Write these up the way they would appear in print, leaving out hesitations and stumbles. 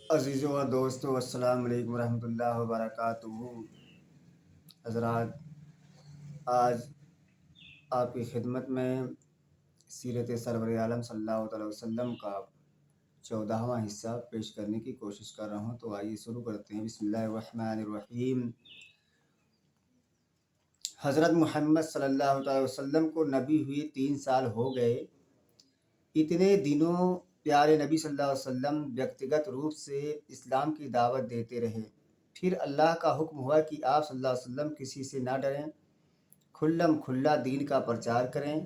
عزیزوں و دوستوں، السلام علیکم ورحمۃ اللہ وبرکاتہ۔ حضرات، آج آپ کی خدمت میں سیرت سرور عالم صلی اللہ علیہ وسلم کا 14واں حصہ پیش کرنے کی کوشش کر رہا ہوں، تو آئیے شروع کرتے ہیں۔ بسم اللہ الرحمن الرحیم۔ حضرت محمد صلی اللہ علیہ وسلم کو نبی ہوئے 3 سال ہو گئے۔ اتنے دنوں پیارے نبی صلی اللہ علیہ وسلم ویکتیگت روپ سے اسلام کی دعوت دیتے رہے۔ پھر اللہ کا حکم ہوا کہ آپ صلی اللہ علیہ وسلم کسی سے نہ ڈریں، کھلم کھلا دین کا پرچار کریں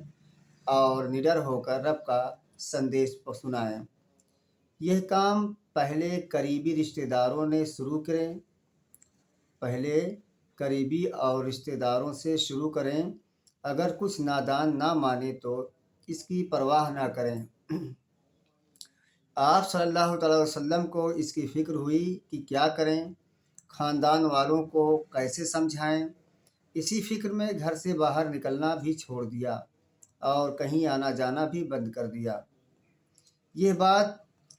اور نڈر ہو کر رب کا سندیش سنائیں۔ یہ کام پہلے قریبی رشتہ داروں نے شروع کریں پہلے قریبی اور رشتہ داروں سے شروع کریں۔ اگر کچھ نادان نہ مانے تو اس کی پرواہ نہ کریں۔ آپ صلی اللہ تعالی وسلم کو اس کی فکر ہوئی کہ کیا کریں، خاندان والوں کو کیسے سمجھائیں۔ اسی فکر میں گھر سے باہر نکلنا بھی چھوڑ دیا اور کہیں آنا جانا بھی بند کر دیا۔ یہ بات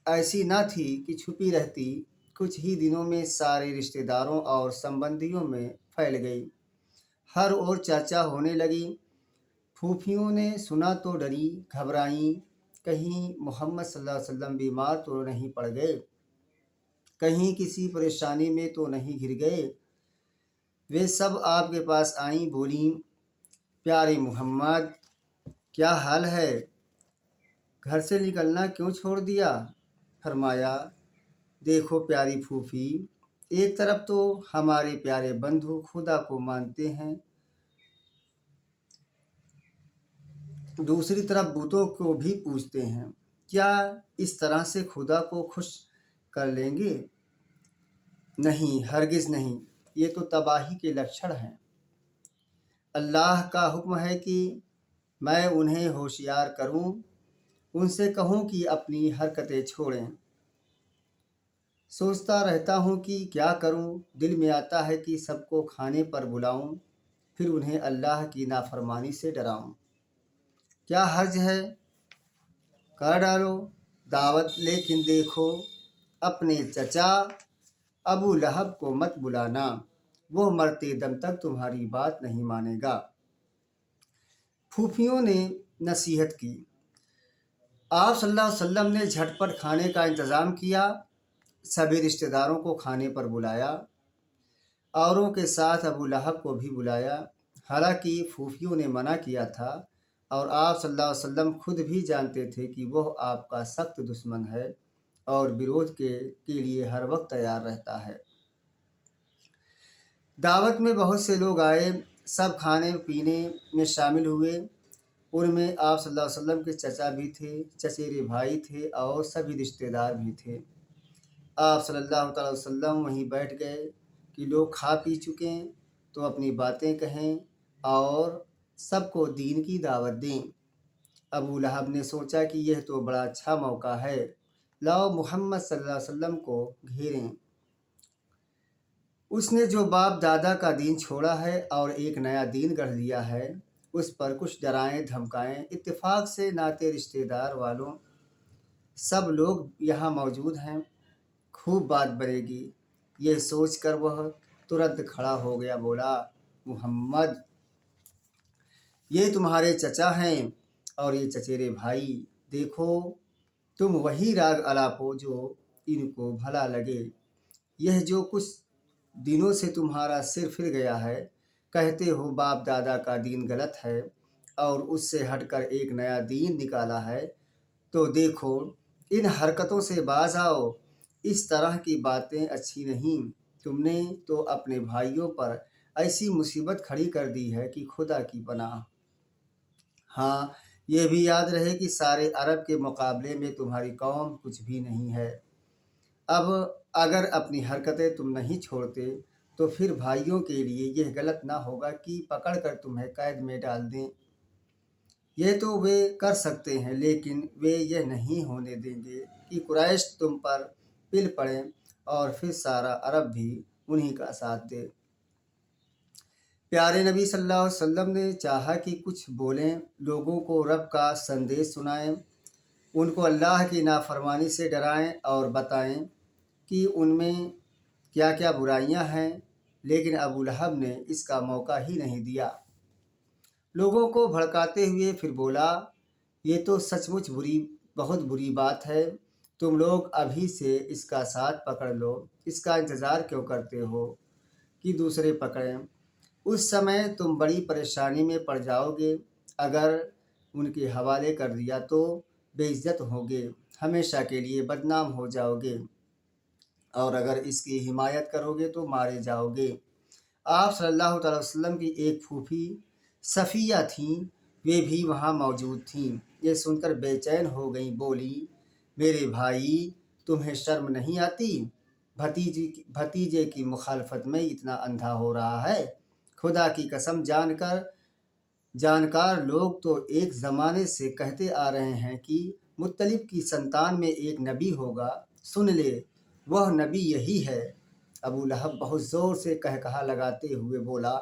ایسی نہ تھی کہ چھپی رہتی، کچھ ہی دنوں میں سارے رشتہ داروں اور سمبندیوں میں پھیل گئی۔ ہر اور چرچا ہونے لگی۔ پھوپھیوں نے سنا تو ڈری، گھبرائیں، کہیں محمد صلی اللہ علیہ وسلم بیمار تو نہیں پڑ گئے، کہیں کسی پریشانی میں تو نہیں گر گئے۔ وہ سب آپ کے پاس آئیں، بولیں، پیارے محمد کیا حال ہے؟ گھر سے نکلنا کیوں چھوڑ دیا؟ فرمایا، دیکھو پیاری پھوپھی، ایک طرف تو ہمارے پیارے بندھو خدا کو مانتے ہیں، دوسری طرف بتوں کو بھی پوجتے ہیں، کیا اس طرح سے خدا کو خوش کر لیں گے؟ نہیں، ہرگز نہیں، یہ تو تباہی کے لچھڑ ہیں۔ اللہ کا حکم ہے کہ میں انہیں ہوشیار کروں، ان سے کہوں کہ اپنی حرکتیں چھوڑیں۔ سوچتا رہتا ہوں کہ کیا کروں، دل میں آتا ہے کہ سب کو کھانے پر بلاؤں، پھر انہیں اللہ کی نافرمانی سے ڈراؤں۔ کیا حرج ہے، کر ڈالو دعوت، لیکن دیکھو اپنے چچا ابو لہب کو مت بلانا، وہ مرتے دم تک تمہاری بات نہیں مانے گا۔ پھوپھیوں نے نصیحت کی۔ آپ صلی اللہ علیہ وسلم نے جھٹ پٹ کھانے کا انتظام کیا، سبھی رشتہ داروں کو کھانے پر بلایا، اوروں کے ساتھ ابو لہب کو بھی بلایا۔ حالانکہ پھوپھیوں نے منع کیا تھا اور آپ صلی اللہ علیہ وسلم خود بھی جانتے تھے کہ وہ آپ کا سخت دشمن ہے اور برود کے لیے ہر وقت تیار رہتا ہے۔ دعوت میں بہت سے لوگ آئے، سب کھانے پینے میں شامل ہوئے۔ ان میں آپ صلی اللہ علیہ وسلم کے چچا بھی تھے، چچیرے بھائی تھے اور سبھی رشتہ دار بھی تھے۔ آپ صلی اللہ تعالی وسلم وہیں بیٹھ گئے کہ لوگ کھا پی چکیں تو اپنی باتیں کہیں اور سب کو دین کی دعوت دیں۔ ابو لہب نے سوچا کہ یہ تو بڑا اچھا موقع ہے، لاؤ محمد صلی اللہ علیہ وسلم کو گھیریں۔ اس نے جو باپ دادا کا دین چھوڑا ہے اور ایک نیا دین گڑھ لیا ہے، اس پر کچھ ڈرائیں دھمکائیں۔ اتفاق سے ناطے رشتہ دار والوں سب لوگ یہاں موجود ہیں، خوب بات بنے گی، یہ سوچ کر وہ ترنت کھڑا ہو گیا، بولا، محمد یہ تمہارے چچا ہیں اور یہ چچیرے بھائی، دیکھو تم وہی راگ الاپو جو ان کو بھلا لگے۔ یہ جو کچھ دنوں سے تمہارا سر پھر گیا ہے، کہتے ہو باپ دادا کا دین غلط ہے اور اس سے ہٹ کر ایک نیا دین نکالا ہے، تو دیکھو ان حرکتوں سے باز آؤ، اس طرح کی باتیں اچھی نہیں۔ تم نے تو اپنے بھائیوں پر ایسی مصیبت کھڑی کر دی ہے کہ خدا کی پناہ۔ ہاں، یہ بھی یاد رہے کہ سارے عرب کے مقابلے میں تمہاری قوم کچھ بھی نہیں ہے۔ اب اگر اپنی حرکتیں تم نہیں چھوڑتے تو پھر بھائیوں کے لیے یہ غلط نہ ہوگا کہ پکڑ کر تمہیں قید میں ڈال دیں۔ یہ تو وہ کر سکتے ہیں، لیکن وہ یہ نہیں ہونے دیں گے کہ قریش تم پر پل پڑیں اور پھر سارا عرب بھی انہی کا ساتھ دے۔ پیارے نبی صلی اللہ علیہ وسلم نے چاہا کہ کچھ بولیں، لوگوں کو رب کا سندیش سنائیں، ان کو اللہ کی نافرمانی سے ڈرائیں اور بتائیں कि उनमें क्या क्या बुराइयां हैं, लेकिन अबू लहब ने इसका मौका ही नहीं दिया। लोगों को भड़काते हुए फिर बोला, ये तो सचमुच बहुत बुरी बात है। तुम लोग अभी से इसका साथ पकड़ लो। इसका इंतज़ार क्यों करते हो कि दूसरे पकड़ें? उस समय तुम बड़ी परेशानी में पड़ जाओगे। अगर उनके हवाले कर दिया तो बेइज्जत होगे, हमेशा के लिए बदनाम हो जाओगे, और अगर इसकी हिमायत करोगे तो मारे जाओगे। आप सल्लल्लाहु अलैहि वसल्लम की एक फूफी सफ़िया थीं, वे भी वहाँ मौजूद थीं। ये सुनकर बेचैन हो गईं, बोली, मेरे भाई, तुम्हें शर्म नहीं आती? भतीजे की मुखालफत में इतना अंधा हो रहा है। खुदा की कसम, जानकार लोग तो एक ज़माने से कहते आ रहे हैं कि मुत्तलिब की संतान में एक नबी होगा। सुन ले, वह नबी यही है। अबू लहब बहुत ज़ोर से कहकहा लगाते हुए बोला,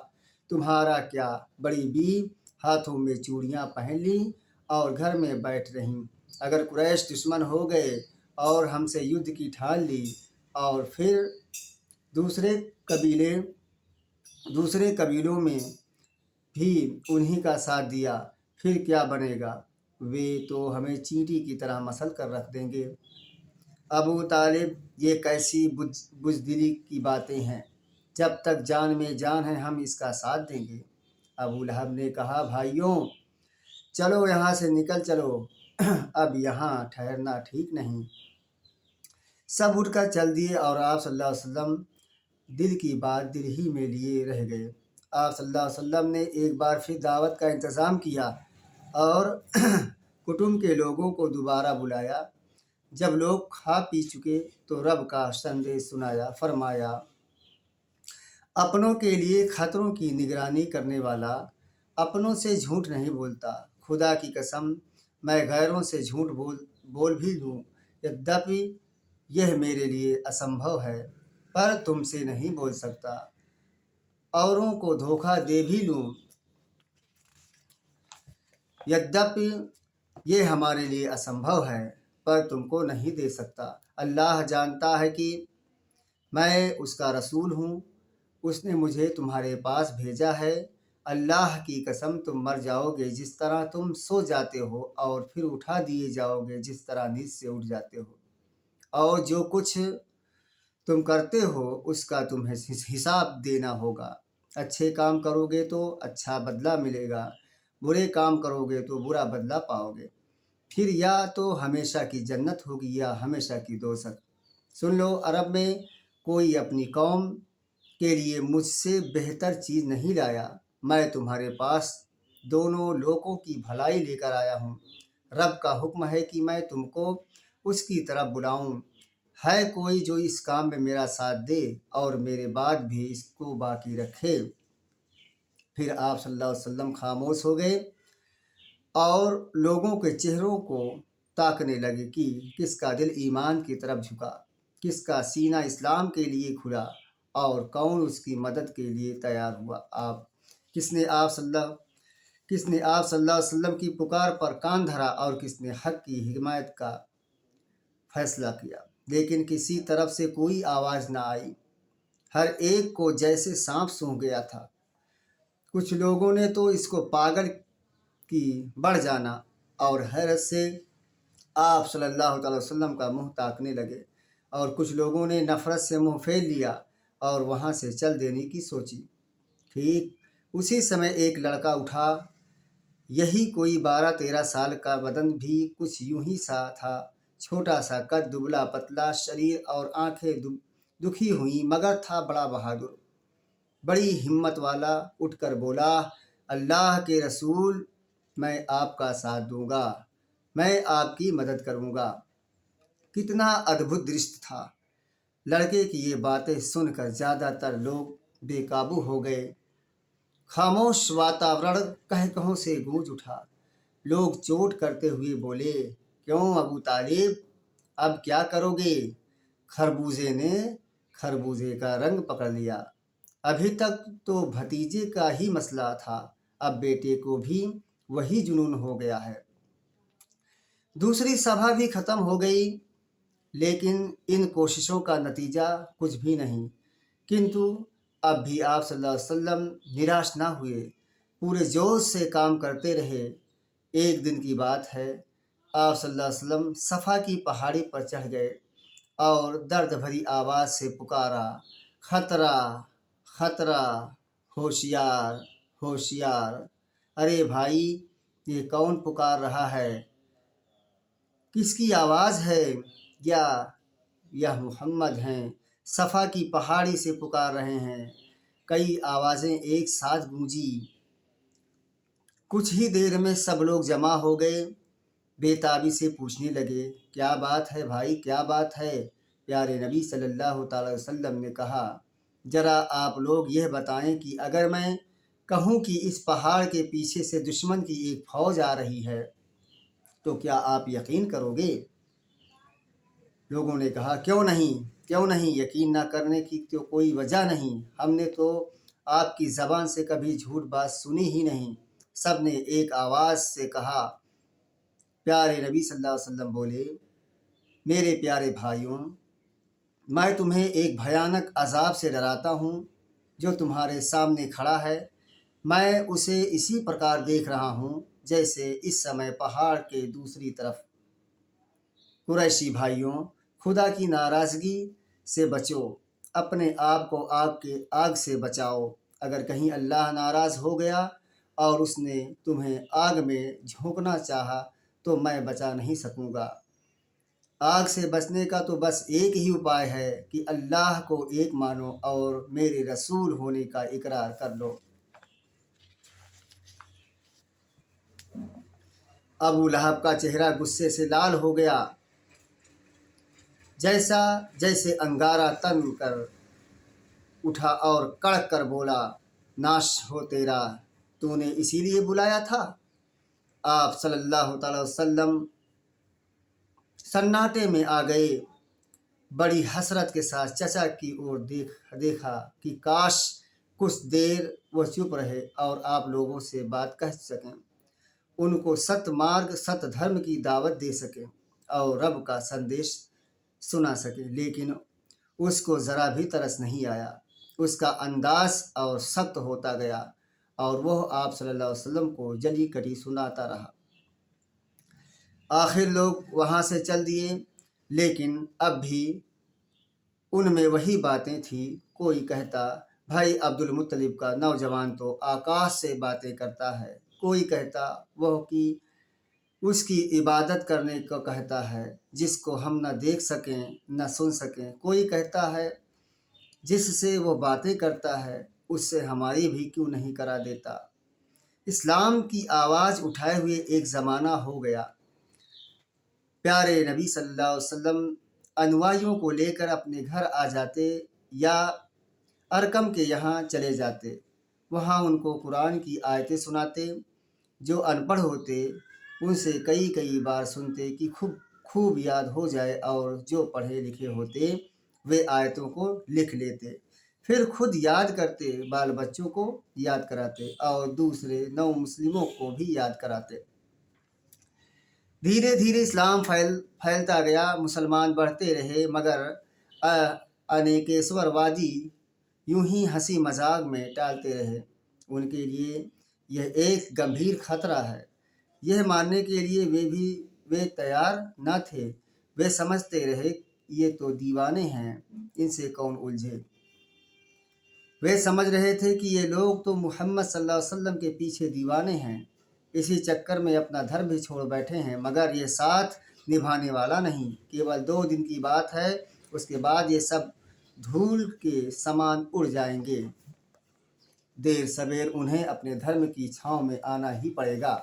तुम्हारा क्या? बड़ी बी हाथों में चूड़ियाँ पहन ली और घर में बैठ रहीं। अगर कुरैश दुश्मन हो गए और हमसे युद्ध की ठान ली और फिर दूसरे कबीले दूसरे कबीलों में भी उन्हीं का साथ दिया, फिर क्या बनेगा? वे तो हमें चींटी की तरह मसल कर रख देंगे। अबू तालिब, ये कैसी बुज़दिली की बातें हैं? जब तक जान में जान है हम इसका साथ देंगे। अबू लहब ने कहा, भाइयों, चलो यहाँ से निकल चलो। अब यहाँ ठहरना ठीक नहीं। सब उठकर चल दिए और आप सल्लल्लाहु अलैहि वसल्लम दिल की बात दिल ही में लिए रह गए। आप सल्लल्लाहु अलैहि वसल्लम ने एक बार फिर दावत का इंतज़ाम किया और कुटुंब के लोगों को दोबारा बुलाया। जब लोग खा पी चुके तो रब का संदेश सुनाया। फरमाया, अपनों के लिए खतरों की निगरानी करने वाला अपनों से झूठ नहीं बोलता। खुदा की कसम, मैं गैरों से झूठ बोल भी लूँ, यद्यपि यह मेरे लिए असंभव है, पर तुमसे नहीं बोल सकता। औरों को धोखा दे भी लूँ, यद्यपि ये हमारे लिए असंभव है, पर तुमको नहीं दे सकता। अल्लाह जानता है कि मैं उसका रसूल हूँ। उसने मुझे तुम्हारे पास भेजा है। अल्लाह की कसम, तुम मर जाओगे जिस तरह तुम सो जाते हो, और फिर उठा दिए जाओगे जिस तरह नींद से उठ जाते हो, और जो कुछ तुम करते हो उसका तुम्हें हिसाब देना होगा। अच्छे काम करोगे तो अच्छा बदला मिलेगा, बुरे काम करोगे तो बुरा बदला पाओगे। फिर या तो हमेशा की जन्नत होगी या हमेशा की दोज़ख। सुन लो, अरब में कोई अपनी कौम के लिए मुझसे बेहतर चीज़ नहीं लाया। मैं तुम्हारे पास दोनों लोगों की भलाई लेकर आया हूँ। रब का हुक्म है कि मैं तुमको उसकी तरफ बुलाऊँ। है कोई जो इस काम में मेरा साथ दे और मेरे बाद भी इसको बाकी रखे? फिर आप सल्लल्लाहु अलैहि वसल्लम खामोश हो गए और लोगों के चेहरों को ताकने लगे कि किसका दिल ईमान की तरफ झुका, किसका सीना इस्लाम के लिए खुला, और कौन उसकी मदद के लिए तैयार हुआ। किसने आप सल्लल्लाहु अलैहि वसल्लम की पुकार पर कान धरा और किसने हक की हिमायत का फैसला किया। लेकिन किसी तरफ से कोई आवाज़ ना आई। हर एक को जैसे सांप सूंघ गया था। कुछ लोगों ने तो इसको पागल की बढ़ जाना और हैरत से आप सल्लल्लाहु अलैहि वसल्लम का मुंह ताकने लगे, और कुछ लोगों ने नफ़रत से मुंह फेर लिया और वहाँ से चल देने की सोची। ठीक उसी समय एक लड़का उठा। यही कोई 12-13 साल का, बदन भी कुछ यूं ही सा था, छोटा सा कद, दुबला पतला शरीर और आंखें दुखी हुई, मगर था बड़ा बहादुर, बड़ी हिम्मत वाला। उठकर बोला, अल्लाह के रसूल, मैं आपका साथ दूंगा, मैं आपकी मदद करूंगा। कितना अद्भुत दृश्य था। लड़के की ये बातें सुनकर ज़्यादातर लोग बेकाबू हो गए। खामोश वातावरण कहकहों से गूंज उठा। लोग चोट करते हुए बोले, क्यों अबू तालिब, अब क्या करोगे? खरबूजे ने खरबूजे का रंग पकड़ लिया। अभी तक तो भतीजे का ही मसला था, अब बेटे को भी वही जुनून हो गया है। दूसरी सभा भी खत्म हो गई। लेकिन इन कोशिशों का नतीजा कुछ भी नहीं। किंतु अब भी आप सल्लल्लाहु अलैहि वसल्लम निराश ना हुए, पूरे जोश से काम करते रहे। एक दिन की बात है, आप सल्लल्लाहु अलैहि वसल्लम सफ़ा की पहाड़ी पर चढ़ गए और दर्द भरी आवाज़ से पुकारा, खतरा खतरा, होशियार होशियार। अरे भाई, ये कौन पुकार रहा है? किसकी आवाज़ है? या यह मोहम्मद हैं, सफ़ा की पहाड़ी से पुकार रहे हैं। कई आवाज़ें एक साथ गूंजी। कुछ ही देर में सब लोग जमा हो गए, बेताबी से पूछने लगे, क्या बात है भाई, क्या बात है? प्यारे नबी सल्लल्लाहु अलैहि वसल्लम ने कहा, ज़रा आप लोग यह बताएं कि अगर मैं कहूँ कि इस पहाड़ के पीछे से दुश्मन की एक फ़ौज आ रही है, तो क्या आप यकीन करोगे? लोगों ने कहा, क्यों नहीं, क्यों नहीं, यकीन ना करने की तो कोई वजह नहीं। हमने तो आपकी ज़बान से कभी झूठ बात सुनी ही नहीं। सब ने एक आवाज़ से कहा। प्यारे नबी सल्लल्लाहु अलैहि वसल्लम बोले, मेरे प्यारे भाइयों, मैं तुम्हें एक भयानक अजाब से डराता हूँ जो तुम्हारे सामने खड़ा है। मैं उसे इसी प्रकार देख रहा हूँ जैसे इस समय पहाड़ के दूसरी तरफ। कुरैशी भाइयों, खुदा की नाराज़गी से बचो, अपने आप को आग से बचाओ। अगर कहीं अल्लाह नाराज़ हो गया और उसने तुम्हें आग में झोंकना चाहा तो मैं बचा नहीं सकूँगा। आग से बचने का तो बस एक ही उपाय है कि अल्लाह को एक मानो और मेरे रसूल होने का इकरार कर लो। अबू लहब का चेहरा गुस्से से लाल हो गया, जैसा जैसे अंगारा तन कर उठा और कड़क कर बोला, नाश हो तेरा, तूने इसीलिए बुलाया था? आप सल्लल्लाहु अलैहि वसल्लम सन्नाटे में आ गए। बड़ी हसरत के साथ चचा की ओर देखा कि काश कुछ देर वह चुप रहे और आप लोगों से बात कह सकें, उनको सत्य मार्ग सत्य धर्म की दावत दे सकें और रब का संदेश सुना सके। लेकिन उसको ज़रा भी तरस नहीं आया। उसका अंदाज और सख्त होता गया और वह आप सल्लल्लाहु अलैहि वसल्लम को जली कटी सुनाता रहा। आखिर लोग वहाँ से चल दिए, लेकिन अब भी उनमें वही बातें थी। कोई कहता, भाई अब्दुल मुत्तलिब का नौजवान तो आकाश से बातें करता है। कोई कहता वह कि उसकी इबादत करने को कहता है जिसको हम न देख सकें न सुन सकें। कोई कहता है जिससे वो बातें करता है उससे हमारी भी क्यों नहीं करा देता। इस्लाम की आवाज़ उठाए हुए एक ज़माना हो गया। प्यारे नबी सल्लल्लाहु अलैहि वसल्लम अनुयायियों को लेकर अपने घर आ जाते या अरकम के यहाँ चले जाते। वहाँ उनको कुरान की आयतें सुनाते। जो अनपढ़ होते उनसे कई कई बार सुनते कि खूब खूब याद हो जाए, और जो पढ़े लिखे होते वे आयतों को लिख लेते, फिर खुद याद करते, बाल बच्चों को याद कराते और दूसरे नौ मुस्लिमों को भी याद कराते। धीरे धीरे इस्लाम फैलता गया। मुसलमान बढ़ते रहे, मगर अनेकेश्वरवादी यूं ही हंसी मजाक में टालते रहे। उनके लिए यह एक गंभीर खतरा है। यह मानने के लिए वे तैयार न थे। वे समझते रहे ये तो दीवाने हैं, इनसे कौन उलझे। वे समझ रहे थे कि ये लोग तो मोहम्मद सल्लल्लाहु अलैहि वसल्लम के पीछे दीवाने हैं, इसी चक्कर में अपना धर्म भी छोड़ बैठे हैं। मगर ये साथ निभाने वाला नहीं। केवल 2 दिन की बात है, उसके बाद ये सब धूल के समान उड़ जाएंगे। देर सवेर उन्हें अपने धर्म की छाँव में आना ही पड़ेगा।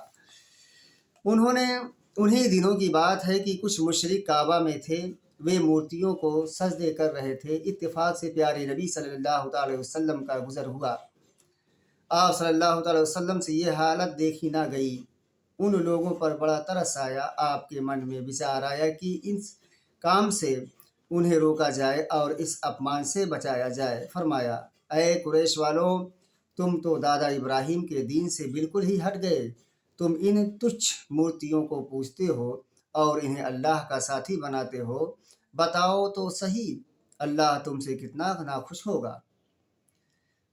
उन्हीं दिनों की बात है कि कुछ मुशरिक काबा में थे। वे मूर्तियों को सजदे कर रहे थे। इत्तेफाक से प्यारे नबी सल्लल्लाहु अलैहि वसल्लम का गुजर हुआ। आप सल्लल्लाहु अलैहि वसल्लम से ये हालत देखी ना गई। उन लोगों पर बड़ा तरस आया। आपके मन में विचार आया कि इस काम से उन्हें रोका जाए और इस अपमान से बचाया जाए। फरमाया, ऐ कुरैश वालों, तुम तो दादा इब्राहिम के दीन से बिल्कुल ही हट गए। तुम इन तुच्छ मूर्तियों को पूजते हो और इन्हें अल्लाह का साथी बनाते हो। बताओ तो सही, अल्लाह तुमसे कितना नाखुश होगा।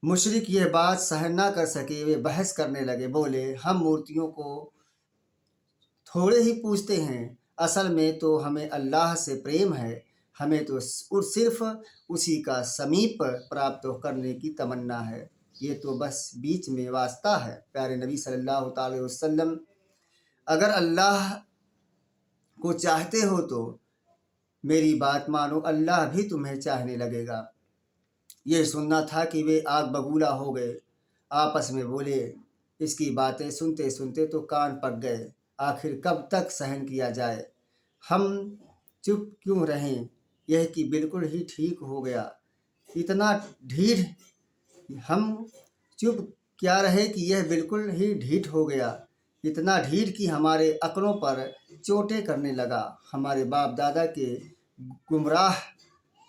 मुशरिक यह बात सहन ना कर सके, वे बहस करने लगे। बोले, हम मूर्तियों को थोड़े ही पूजते हैं, असल में तो हमें अल्लाह से प्रेम है, हमें तो सिर्फ उसी का समीप प्राप्त करने की तमन्ना है, ये तो बस बीच में वास्ता है। प्यारे नबी सल्लल्लाहु अलैहि वसल्लम, अगर अल्लाह को चाहते हो तो मेरी बात मानो, अल्लाह भी तुम्हें चाहने लगेगा। यह सुनना था कि वे आग बबूला हो गए, आपस में बोले। इसकी बातें सुनते सुनते तो कान पक गए, आखिर कब तक सहन किया जाए, हम चुप क्यों रहें, यह कि बिल्कुल ही ठीक हो गया। इतना ढीठ, हम चुप क्या रहे कि यह बिल्कुल ही ढीठ हो गया, इतना ढीठ कि हमारे अकड़ों पर चोटें करने लगा, हमारे बाप दादा के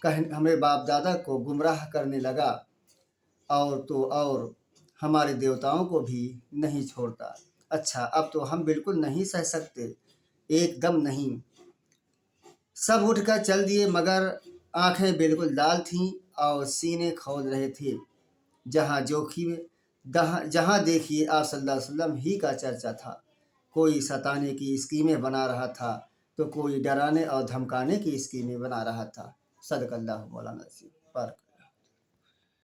हमारे बाप दादा को गुमराह करने लगा, और तो और हमारे देवताओं को भी नहीं छोड़ता। अच्छा, अब तो हम बिल्कुल नहीं सह सकते, एकदम नहीं। सब उठकर चल दिए, मगर आंखें बिल्कुल लाल थीं और सीने खौल रहे थे। जहाँ देखिए आप सल्लल्लाहु अलैहि वसल्लम ही का चर्चा था। कोई सताने की स्कीमें बना रहा था, तो कोई डराने और धमकाने की स्कीमें बना रहा था। सदकल्लाहु मौलाना नसीब।